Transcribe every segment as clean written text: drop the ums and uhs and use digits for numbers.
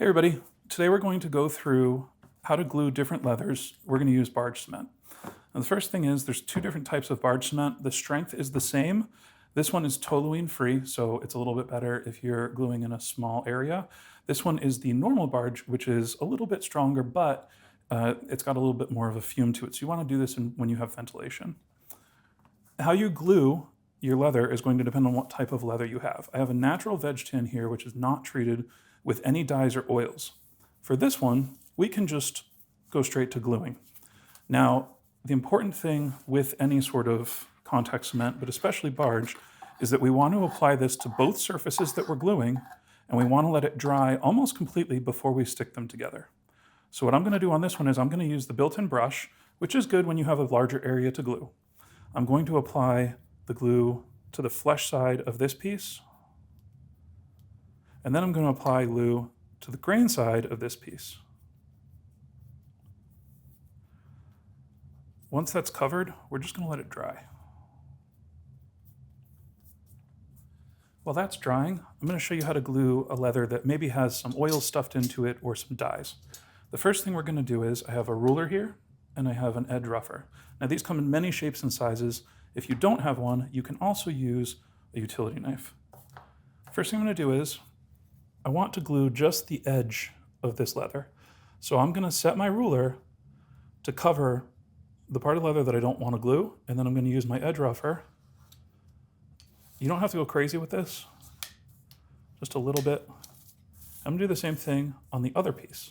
Hey everybody, today we're going to go through how to glue different leathers. We're going to use barge cement. And the first thing is there's two different types of barge cement. The strength is the same. This one is toluene free, so it's a little bit better if you're gluing in a small area. This one is the normal barge, which is a little bit stronger, but it's got a little bit more of a fume to it. So you want to do this when you have ventilation. How you glue your leather is going to depend on what type of leather you have. I have a natural veg tin here, which is not treated with any dyes or oils. For this one, we can just go straight to gluing. Now, the important thing with any sort of contact cement, but especially barge, is that we want to apply this to both surfaces that we're gluing, and we want to let it dry almost completely before we stick them together. So what I'm going to do on this one is I'm going to use the built-in brush, which is good when you have a larger area to glue. I'm going to apply the glue to the flesh side of this piece, and then I'm going to apply glue to the grain side of this piece. Once that's covered, we're just going to let it dry. While that's drying, I'm going to show you how to glue a leather that maybe has some oil stuffed into it or some dyes. The first thing we're going to do is I have a ruler here and I have an edge rougher. Now these come in many shapes and sizes. If you don't have one, you can also use a utility knife. First thing I'm going to do is I want to glue just the edge of this leather. So I'm going to set my ruler to cover the part of leather that I don't want to glue, and then I'm going to use my edge rougher. You don't have to go crazy with this, just a little bit. I'm going to do the same thing on the other piece.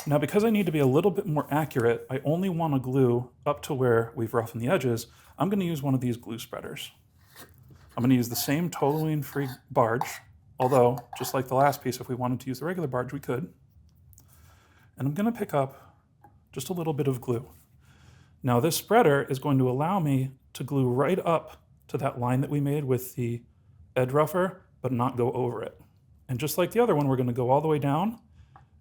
Now, because I need to be a little bit more accurate, I only want to glue up to where we've roughened the edges. I'm going to use one of these glue spreaders. I'm going to use the same toluene-free barge, although, just like the last piece, if we wanted to use the regular barge, we could. And I'm going to pick up just a little bit of glue. Now, this spreader is going to allow me to glue right up to that line that we made with the edge rougher, but not go over it. And just like the other one, we're going to go all the way down,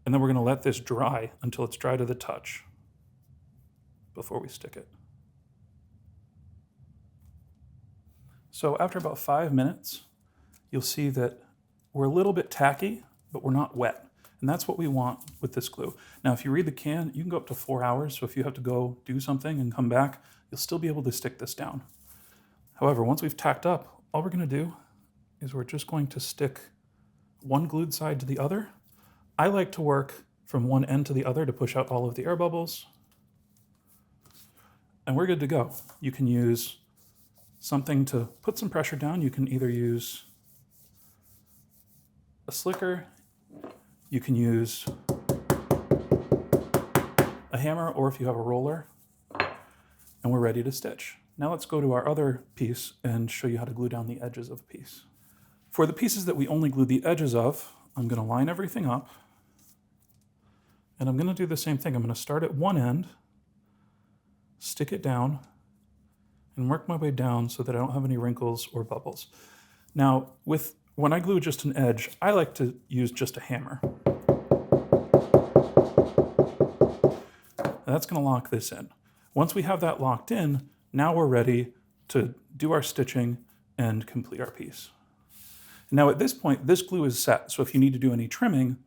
and then we're going to let this dry until it's dry to the touch before we stick it. So after about 5 minutes, you'll see that we're a little bit tacky, but we're not wet. And that's what we want with this glue. Now, if you read the can, you can go up to 4 hours. So if you have to go do something and come back, you'll still be able to stick this down. However, once we've tacked up, all we're going to do is we're just going to stick one glued side to the other. I like to work from one end to the other to push out all of the air bubbles. And we're good to go. You can use something to put some pressure down. You can either use a slicker, you can use a hammer, or if you have a roller, and we're ready to stitch. Now let's go to our other piece and show you how to glue down the edges of a piece. For the pieces that we only glue the edges of, I'm going to line everything up, and I'm going to do the same thing. I'm going to start at one end, stick it down, and work my way down so that I don't have any wrinkles or bubbles. Now, when I glue just an edge, I like to use just a hammer. And that's going to lock this in. Once we have that locked in, now we're ready to do our stitching and complete our piece. Now at this point, this glue is set, so if you need to do any trimming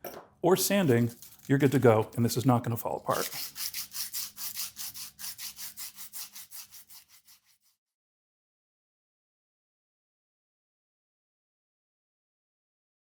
or sanding, you're good to go, and this is not going to fall apart.